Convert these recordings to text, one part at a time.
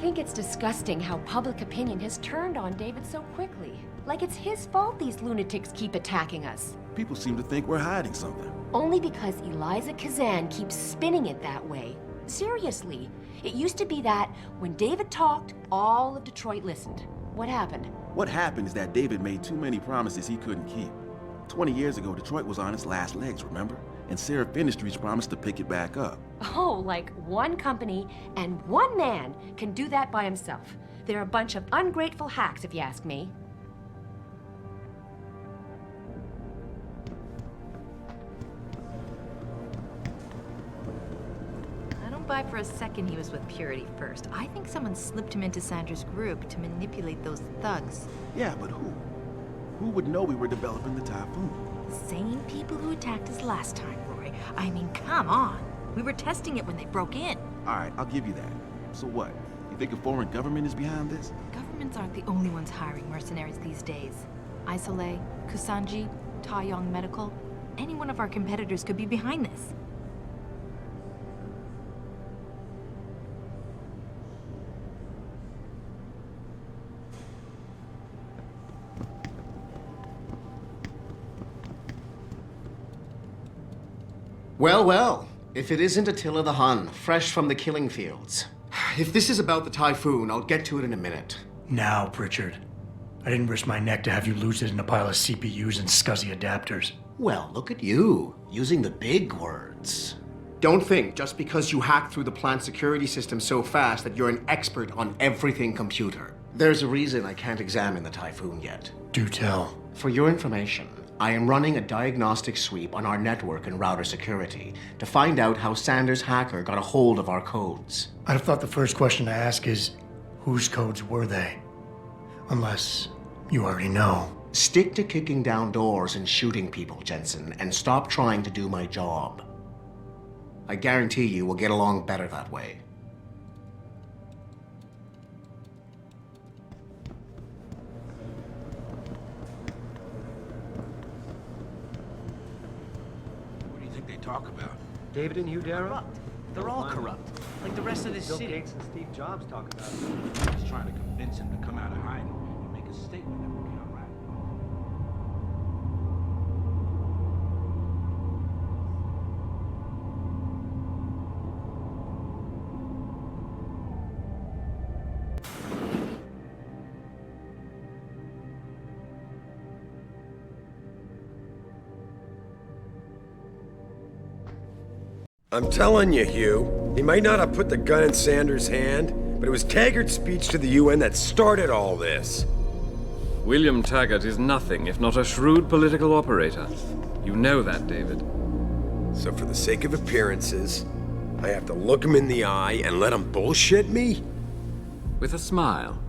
think it's disgusting how public opinion has turned on David so quickly. Like it's his fault these lunatics keep attacking us. People seem to think we're hiding something. Only because Eliza Kazan keeps spinning it that way. Seriously, it used to be that when David talked, all of Detroit listened. What happened? What happened is that David made too many promises he couldn't keep. 20 years ago, Detroit was on its last legs, remember? And Sarif Industries promised to pick it back up. Oh, like one company and one man can do that by himself. They're a bunch of ungrateful hacks, if you ask me. I don't buy for a second he was with Purity first. I think someone slipped him into Sandra's group to manipulate those thugs. Yeah, but who? Who would know we were developing the Typhoon? The same people who attacked us last time, Roy. I mean, come on. We were testing it when they broke in. All right, I'll give you that. So what? You think a foreign government is behind this? Governments aren't the only ones hiring mercenaries these days. Isolé, Kusanji, Taeyong Medical. Any one of our competitors could be behind this. Well, well. If it isn't Attila the Hun, fresh from the killing fields. If this is about the Typhoon, I'll get to it in a minute. Now, Pritchard. I didn't risk my neck to have you lose it in a pile of CPUs and scuzzy adapters. Well, look at you, using the big words. Don't think just because you hacked through the plant security system so fast that you're an expert on everything computer. There's a reason I can't examine the Typhoon yet. Do tell. For your information, I am running a diagnostic sweep on our network and router security to find out how Sanders' hacker got a hold of our codes. I'd have thought the first question to ask is, whose codes were they? Unless you already know. Stick to kicking down doors and shooting people, Jensen, and stop trying to do my job. I guarantee you we'll get along better that way. Talk about. David and Hugh Darrow? Corrupt. They're all corrupt. Like the rest of this Bill city. Gates and Steve Jobs talk about it. I was trying to convince him to come out of hiding and make a statement that would be all right. I'm telling you, Hugh, he might not have put the gun in Sanders' hand, but it was Taggart's speech to the UN that started all this. William Taggart is nothing if not a shrewd political operator. You know that, David. So for the sake of appearances, I have to look him in the eye and let him bullshit me? With a smile.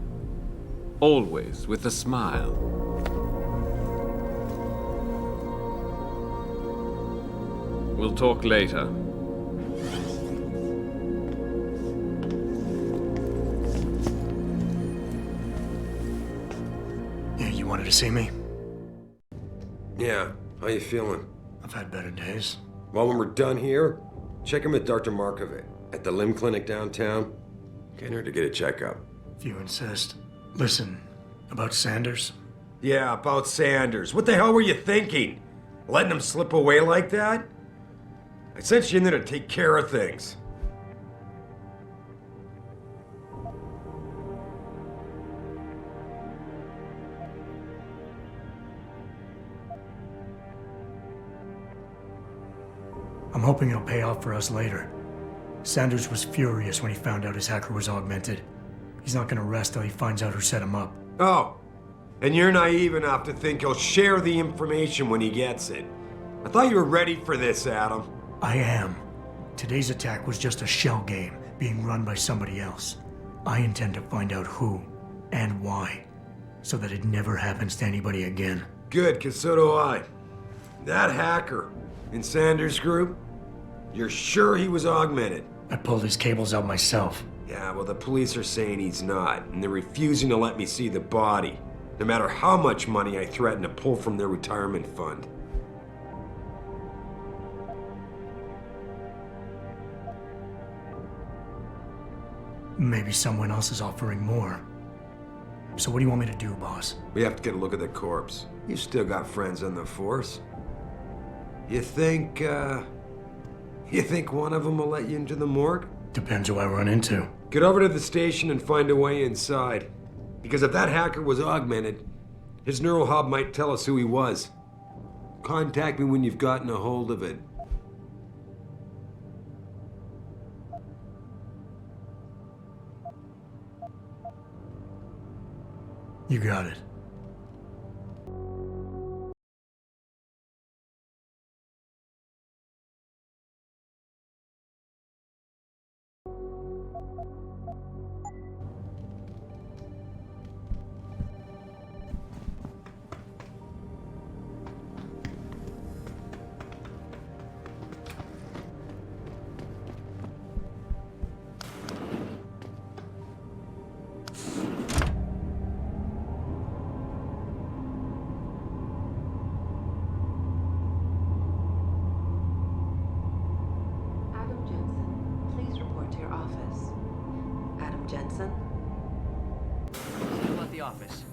Always with a smile. We'll talk later. You wanted to see me? Yeah, how you feeling? I've had better days. Well, when we're done here, check in with Dr. Markovic at the limb clinic downtown. Get her to get a checkup. If you insist. Listen, about Sanders? Yeah, about Sanders. What the hell were you thinking? Letting him slip away like that? I sent you in there to take care of things. I'm hoping it'll pay off for us later. Sanders was furious when he found out his hacker was augmented. He's not gonna rest till he finds out who set him up. Oh, and you're naive enough to think he'll share the information when he gets it. I thought you were ready for this, Adam. I am. Today's attack was just a shell game being run by somebody else. I intend to find out who and why, so that it never happens to anybody again. Good, 'cause so do I. That hacker in Sanders' group, you're sure he was augmented? I pulled his cables out myself. Yeah, well, the police are saying he's not, and they're refusing to let me see the body, no matter how much money I threaten to pull from their retirement fund. Maybe someone else is offering more. So what do you want me to do, boss? We have to get a look at the corpse. You still got friends on the force. You think one of them will let you into the morgue? Depends who I run into. Get over to the station and find a way inside. Because if that hacker was augmented, his neural hub might tell us who he was. Contact me when you've gotten a hold of it. You got it. Adam Jensen, please report to your office. Adam Jensen? Still at the office.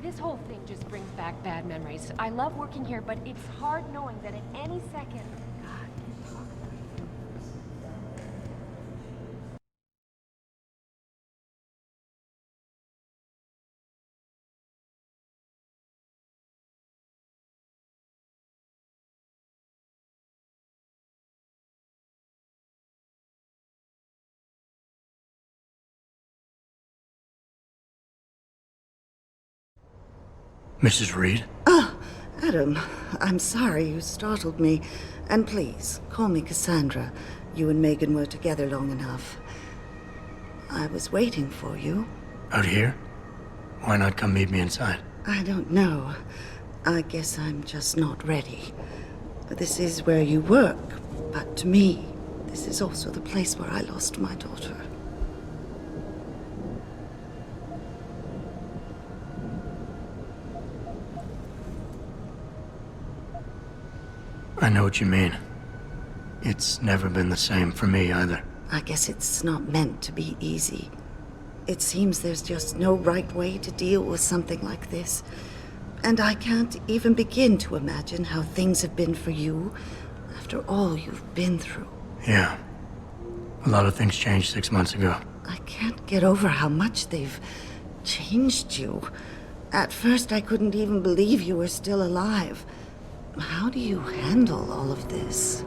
This whole thing just brings back bad memories. I love working here, but it's hard knowing that at any second... God. Mrs. Reed? Ah, Adam, I'm sorry you startled me. And please, call me Cassandra. You and Megan were together long enough. I was waiting for you. Out here? Why not come meet me inside? I don't know. I guess I'm just not ready. This is where you work, but to me, this is also the place where I lost my daughter. I know what you mean. It's never been the same for me either. I guess it's not meant to be easy. It seems there's just no right way to deal with something like this. And I can't even begin to imagine how things have been for you after all you've been through. Yeah. A lot of things changed 6 months ago. I can't get over how much they've changed you. At first, I couldn't even believe you were still alive. How do you handle all of this?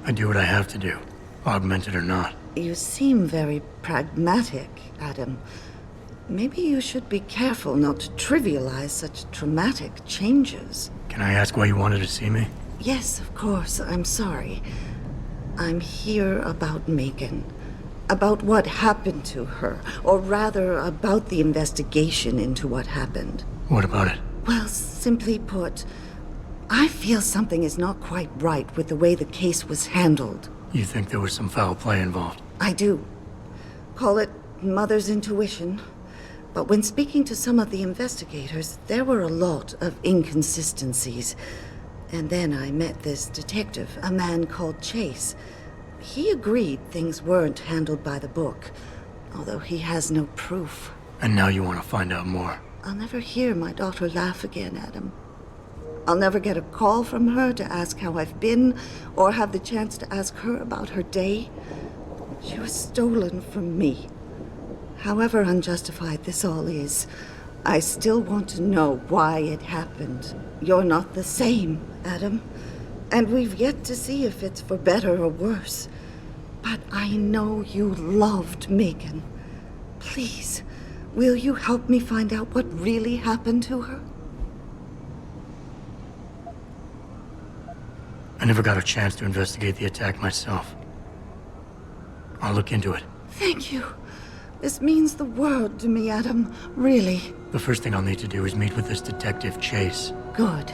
I do what I have to do, augmented or not. You seem very pragmatic, Adam. Maybe you should be careful not to trivialize such traumatic changes. Can I ask why you wanted to see me? Yes, of course. I'm sorry. I'm here about Megan. About what happened to her. Or rather, about the investigation into what happened. What about it? Well, simply put, I feel something is not quite right with the way the case was handled. You think there was some foul play involved? I do. Call it mother's intuition. But when speaking to some of the investigators, there were a lot of inconsistencies. And then I met this detective, a man called Chase. He agreed things weren't handled by the book, although he has no proof. And now you want to find out more? I'll never hear my daughter laugh again, Adam. I'll never get a call from her to ask how I've been, or have the chance to ask her about her day. She was stolen from me. However unjustified this all is, I still want to know why it happened. You're not the same, Adam. And we've yet to see if it's for better or worse. But I know you loved Megan. Please, will you help me find out what really happened to her? I never got a chance to investigate the attack myself. I'll look into it. Thank you. This means the world to me, Adam. Really. The first thing I'll need to do is meet with this detective, Chase. Good.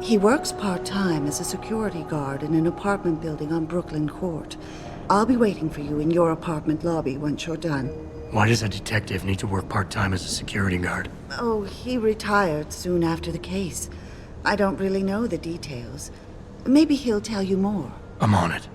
He works part-time as a security guard in an apartment building on Brooklyn Court. I'll be waiting for you in your apartment lobby once you're done. Why does a detective need to work part-time as a security guard? Oh, he retired soon after the case. I don't really know the details. Maybe he'll tell you more. I'm on it.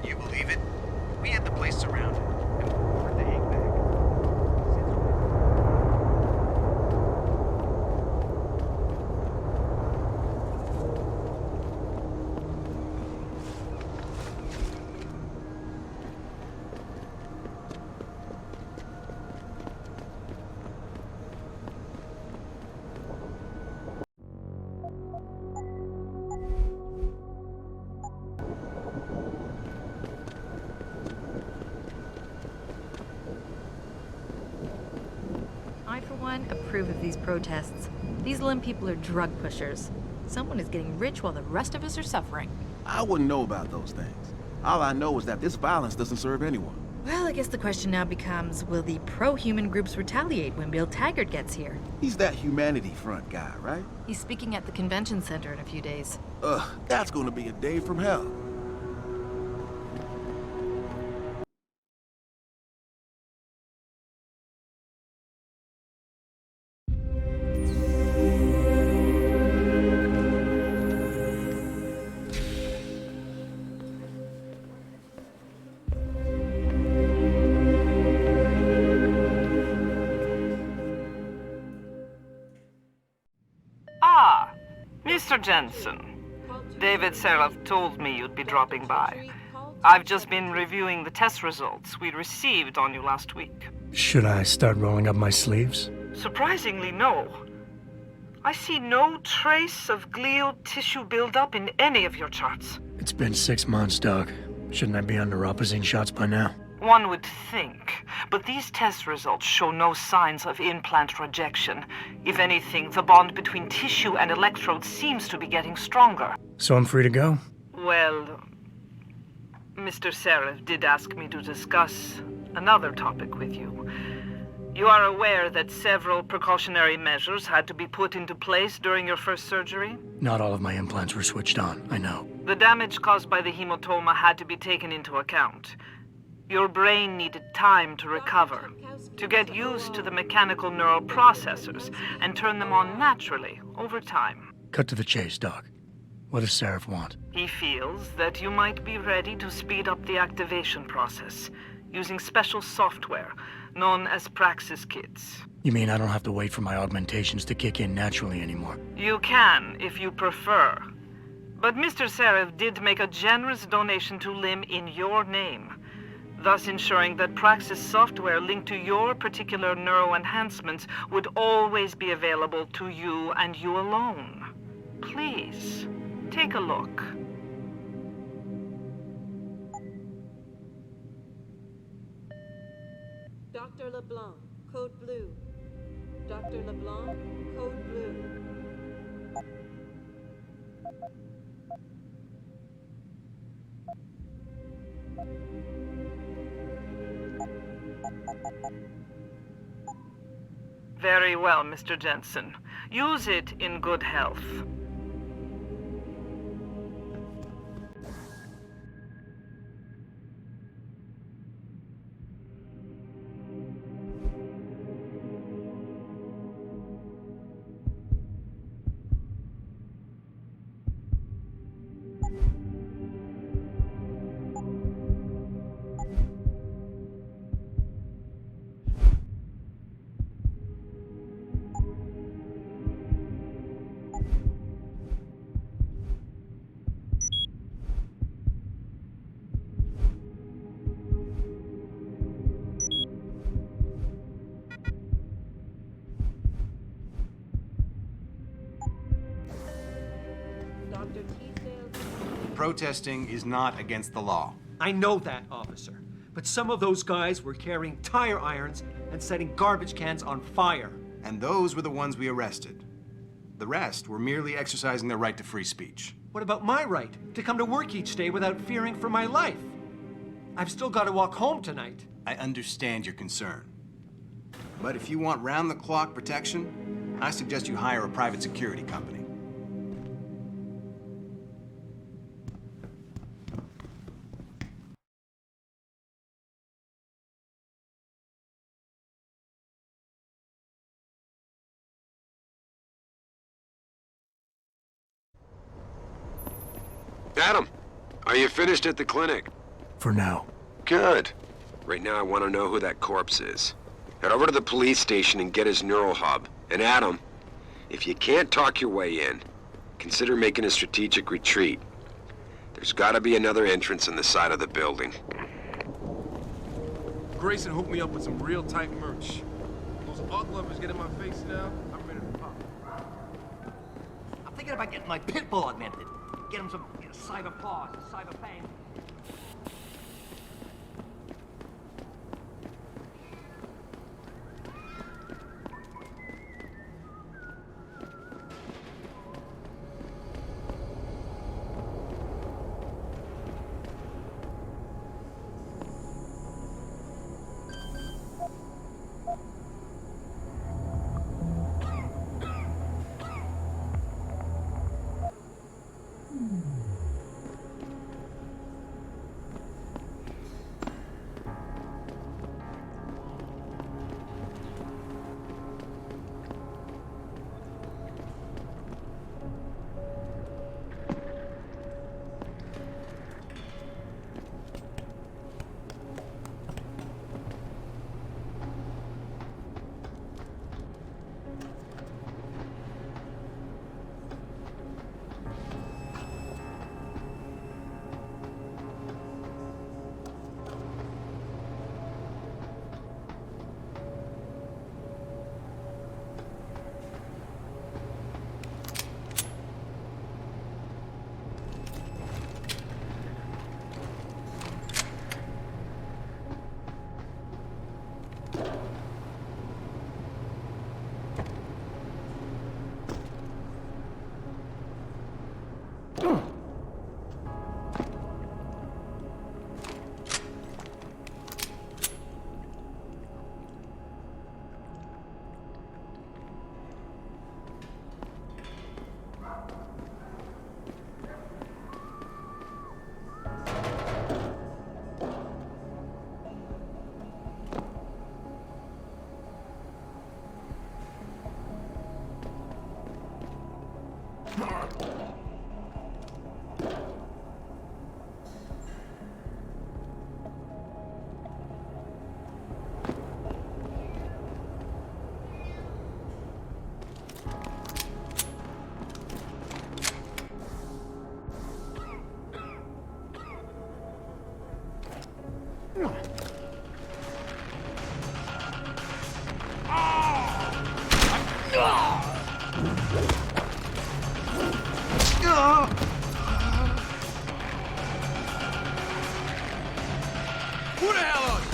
You believe it? We had the place surrounded. And we're the hang back. I, for one, approve of these protests. These Lim people are drug pushers. Someone is getting rich while the rest of us are suffering. I wouldn't know about those things. All I know is that this violence doesn't serve anyone. Well, I guess the question now becomes, will the pro-human groups retaliate when Bill Taggart gets here? He's that humanity front guy, right? He's speaking at the convention center in a few days. Ugh, that's gonna be a day from hell. Ah, Mr. Jensen. David Sarif told me you'd be dropping by. I've just been reviewing the test results we received on you last week. Should I start rolling up my sleeves? Surprisingly, no. I see no trace of glial tissue buildup in any of your charts. It's been 6 months, Doc. Shouldn't I be on neuropozyne shots by now? One would think, but these test results show no signs of implant rejection. If anything, the bond between tissue and electrodes seems to be getting stronger. So I'm free to go? Well, Mr. Sarif did ask me to discuss another topic with you. You are aware that several precautionary measures had to be put into place during your first surgery? Not all of my implants were switched on, I know. The damage caused by the hematoma had to be taken into account. Your brain needed time to recover, to get used to the mechanical neural processors and turn them on naturally over time. Cut to the chase, Doc. What does Sarif want? He feels that you might be ready to speed up the activation process using special software known as Praxis Kits. You mean I don't have to wait for my augmentations to kick in naturally anymore? You can, if you prefer. But Mr. Sarif did make a generous donation to Lim in your name, thus ensuring that Praxis software linked to your particular neuro enhancements would always be available to you and you alone. Please, take a look. Dr. LeBlanc, code blue. Dr. LeBlanc, code blue. Very well, Mr. Jensen. Use it in good health. Protesting is not against the law. I know that, officer. But some of those guys were carrying tire irons and setting garbage cans on fire. And those were the ones we arrested. The rest were merely exercising their right to free speech. What about my right to come to work each day without fearing for my life? I've still got to walk home tonight. I understand your concern. But if you want round-the-clock protection, I suggest you hire a private security company. Adam, are you finished at the clinic? For now. Good. Right now I want to know who that corpse is. Head over to the police station and get his neural hub. And Adam, if you can't talk your way in, consider making a strategic retreat. There's gotta be another entrance on the side of the building. Grayson hooked me up with some real tight merch. Those ugly lovers get in my face now, I'm ready to pop. I'm thinking about getting my pit bull augmented. Get him some cyber paws, cyber fang. Who the hell are you?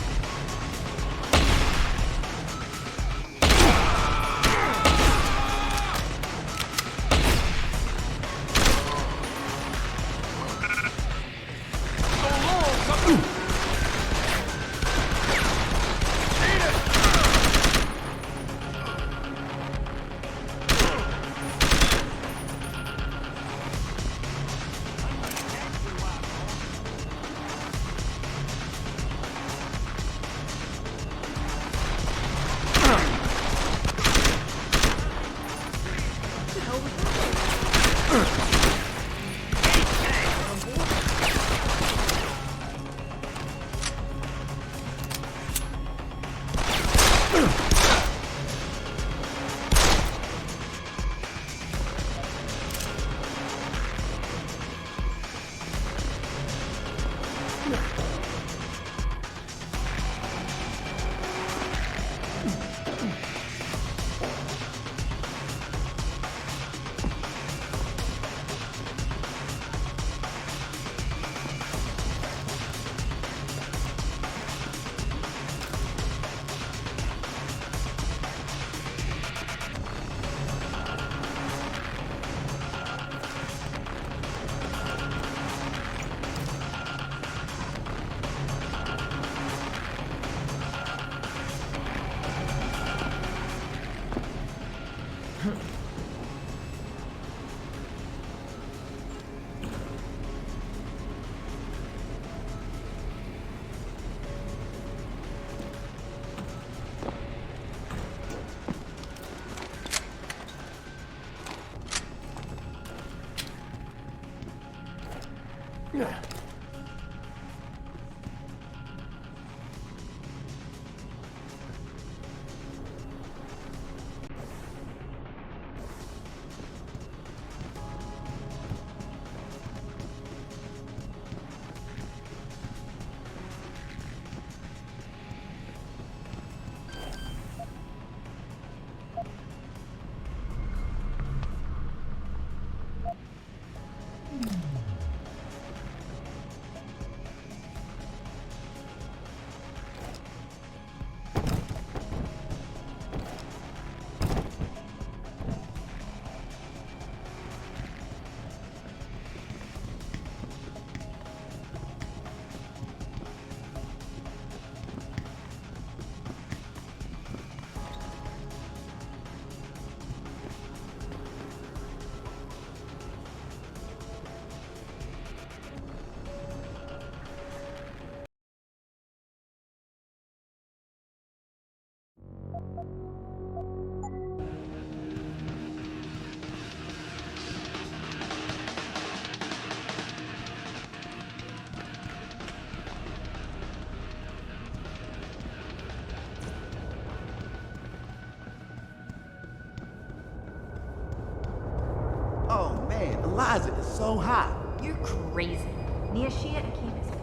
Eliza is so hot. You're crazy. Nia Shia Akeem is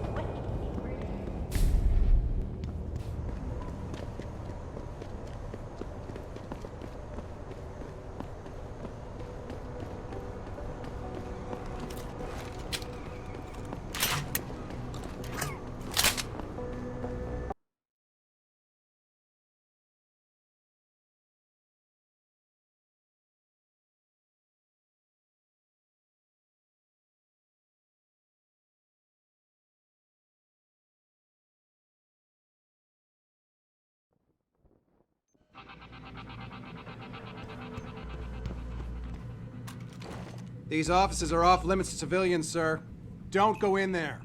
These offices are off limits to civilians, sir. Don't go in there.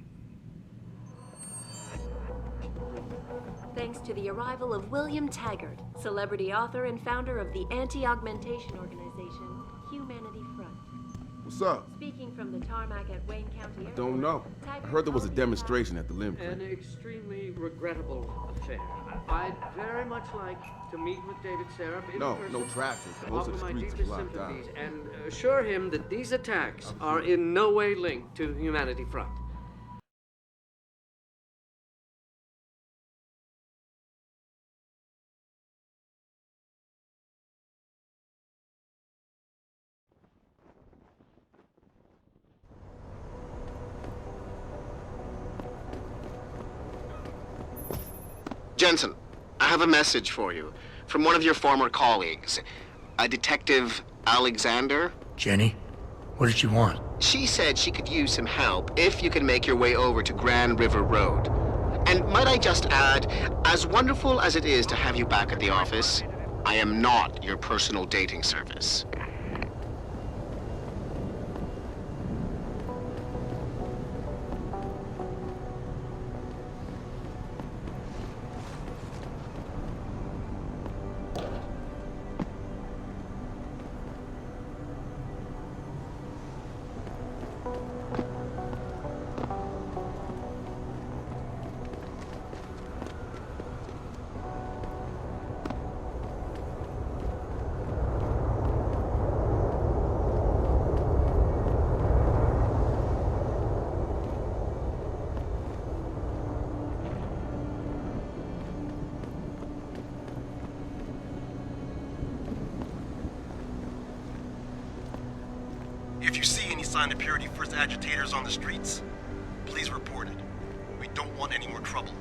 Thanks to the arrival of William Taggart, celebrity author and founder of the anti-augmentation organization, Humanity Front. What's up? Speaking from the tarmac at Wayne County Airport. Don't know. I heard there was a demonstration at the limb An clinic. extremely regrettable affair. I'd very much like to meet with David Sarif in person. No traffic. Most Offer of the my streets are deepest blocked out. sympathies and assure him that these attacks are in no way linked to Humanity Front. Jensen, I have a message for you from one of your former colleagues, a Detective Alexander. Jenny? What did she want? She said she could use some help if you can make your way over to Grand River Road. And might I just add, as wonderful as it is to have you back at the office, I am not your personal dating service. If you see any sign of Purity First agitators on the streets, please report it. We don't want any more trouble.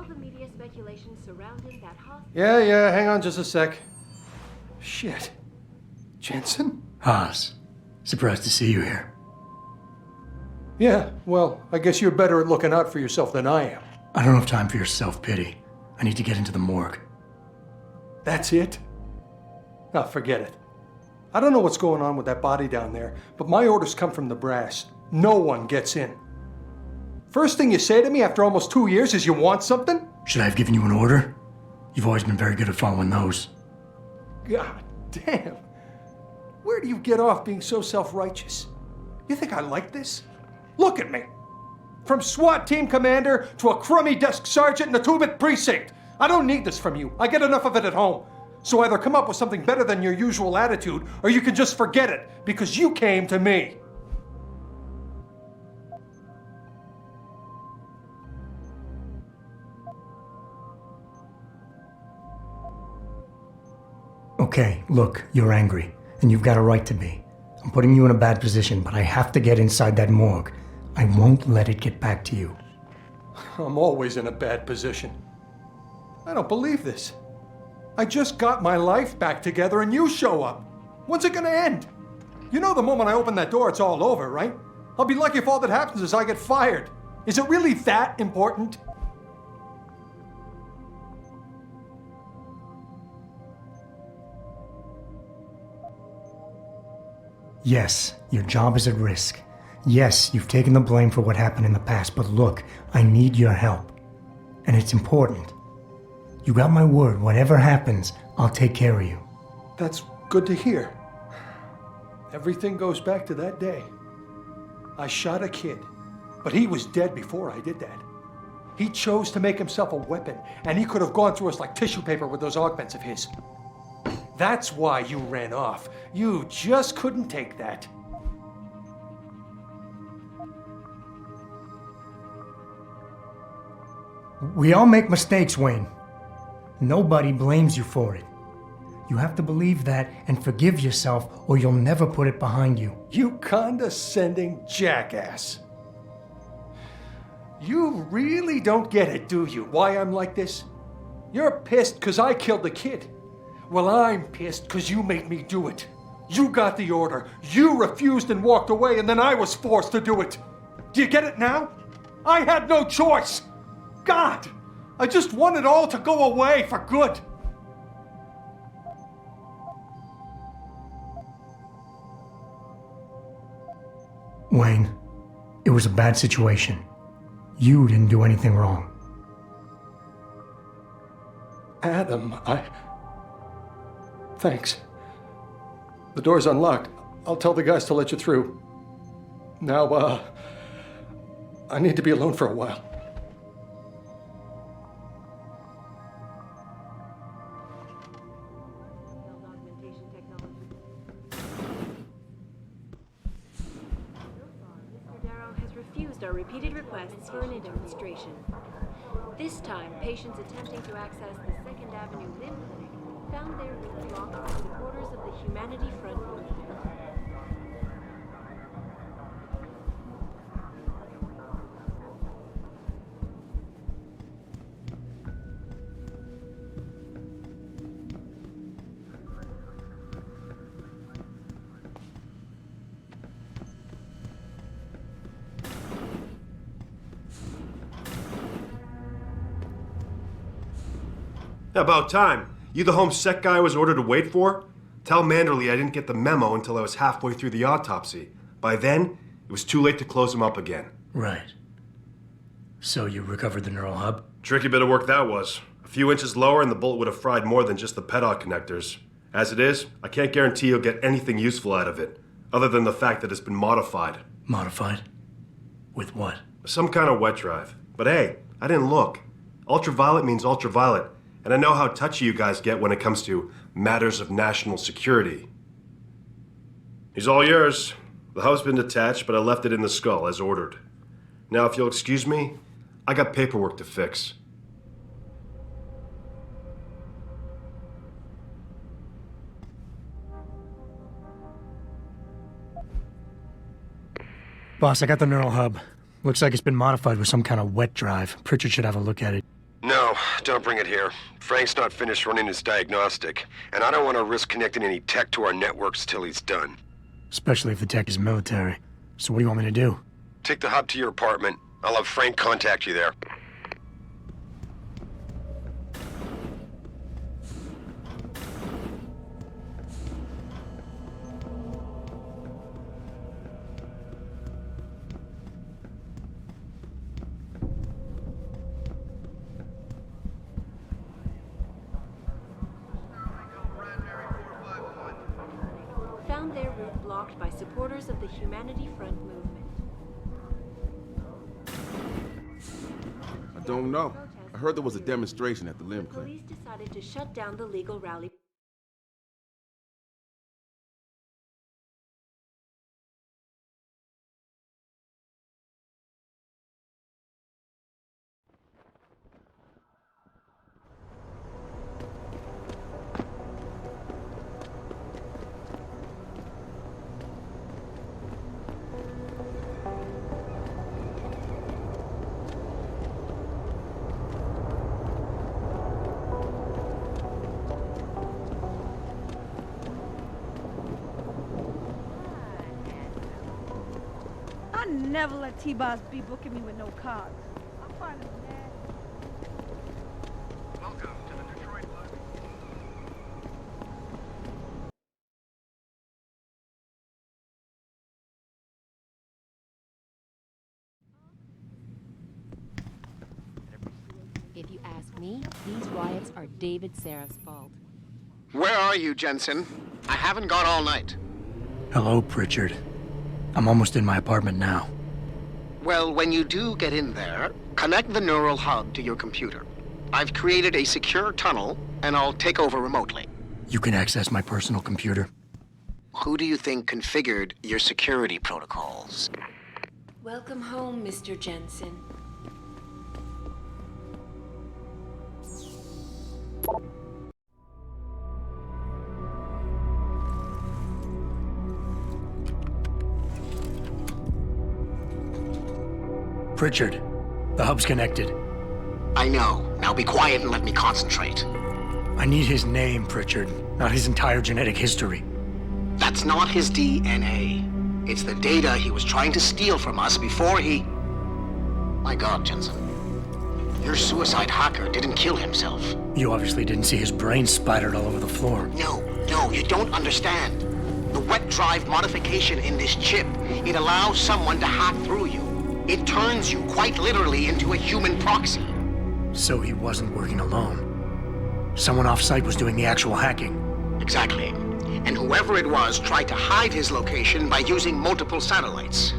the media speculation surrounding that hospital... Yeah, hang on just a sec. Shit. Jensen? Haas, surprised to see you here. Yeah, well, I guess you're better at looking out for yourself than I am. I don't have time for your self-pity. I need to get into the morgue. That's it? Oh, forget it. I don't know what's going on with that body down there, but my orders come from the brass. No one gets in. First thing you say to me after almost 2 years is you want something? Should I have given you an order? You've always been very good at following those. God damn. Where do you get off being so self-righteous? You think I like this? Look at me. From SWAT team commander to a crummy desk sergeant in the 2-bit precinct. I don't need this from you. I get enough of it at home. So either come up with something better than your usual attitude, or you can just forget it, because you came to me. Okay, look, you're angry, and you've got a right to be. I'm putting you in a bad position, but I have to get inside that morgue. I won't let it get back to you. I'm always in a bad position. I don't believe this. I just got my life back together and you show up. When's it gonna end? You know the moment I open that door, it's all over, right? I'll be lucky if all that happens is I get fired. Is it really that important? Yes, your job is at risk. Yes, you've taken the blame for what happened in the past, but look, I need your help. And it's important. You got my word, whatever happens, I'll take care of you. That's good to hear. Everything goes back to that day. I shot a kid, but he was dead before I did that. He chose to make himself a weapon, and he could have gone through us like tissue paper with those augments of his. That's why you ran off. You just couldn't take that. We all make mistakes, Wayne. Nobody blames you for it. You have to believe that and forgive yourself, or you'll never put it behind you. You condescending jackass. You really don't get it, do you, why I'm like this? You're pissed because I killed the kid. Well, I'm pissed because you made me do it. You got the order. You refused and walked away, and then I was forced to do it. Do you get it now? I had no choice. God, I just want it all to go away for good. Wayne, it was a bad situation. You didn't do anything wrong. Adam, Thanks. The door's unlocked. I'll tell the guys to let you through. Now, I need to be alone for a while. Our repeated requests for a demonstration. This time, patients attempting to access the 2nd Avenue Limb Clinic found their route blocked by supporters of the Humanity Front movement. About time. You the home sec guy I was ordered to wait for? Tell Manderley I didn't get the memo until I was halfway through the autopsy. By then, it was too late to close him up again. Right. So you recovered the neural hub? Tricky bit of work that was. A few inches lower and the bullet would have fried more than just the pedal connectors. As it is, I can't guarantee you'll get anything useful out of it, other than the fact that it's been modified. Modified? With what? Some kind of wet drive. But hey, I didn't look. Ultraviolet means ultraviolet. And I know how touchy you guys get when it comes to matters of national security. He's all yours. The hub's been detached, but I left it in the skull as ordered. Now, if you'll excuse me, I got paperwork to fix. Boss, I got the neural hub. Looks like it's been modified with some kind of wet drive. Pritchard should have a look at it. No, No, don't bring it here. Frank's not finished running his diagnostic, and I don't want to risk connecting any tech to our networks till he's done. Especially if the tech is military. So what do you want me to do? Take the hub to your apartment. I'll have Frank contact you there. Found their route blocked by supporters of the Humanity Front movement. I don't know. I heard there was a demonstration at the limb clinic. Police decided to shut down the legal rally. I never let T-Boss be booking me with no cards. I'm fine with that. Welcome to the Detroit Blues. If you ask me, these riots are David Sarif's fault. Where are you, Jensen? I haven't got all night. Hello, Pritchard. I'm almost in my apartment now. Well, when you do get in there, connect the neural hub to your computer. I've created a secure tunnel, and I'll take over remotely. You can access my personal computer. Who do you think configured your security protocols? Welcome home, Mr. Jensen. Pritchard, the hub's connected. I know. Now be quiet and let me concentrate. I need his name, Pritchard, not his entire genetic history. That's not his DNA. It's the data he was trying to steal from us before he... My God, Jensen. Your suicide hacker didn't kill himself. You obviously didn't see his brain splattered all over the floor. No, you don't understand. The wet drive modification in this chip, it allows someone to hack through you. It turns you quite literally into a human proxy. So he wasn't working alone. Someone off-site was doing the actual hacking. Exactly. And whoever it was tried to hide his location by using multiple satellites.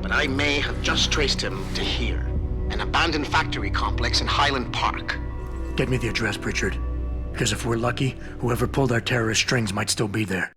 But I may have just traced him to here, an abandoned factory complex in Highland Park. Get me the address, Pritchard. Because if we're lucky, whoever pulled our terrorist strings might still be there.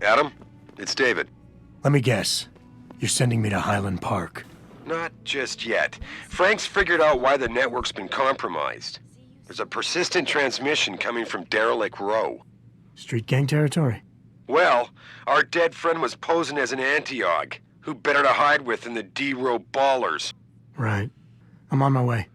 Adam, it's David. Let me guess. You're sending me to Highland Park. Not just yet. Frank's figured out why the network's been compromised. There's a persistent transmission coming from Derelict Row. Street gang territory? Well, our dead friend was posing as an anti-aug. Who better to hide with than the D-Row ballers? Right. I'm on my way.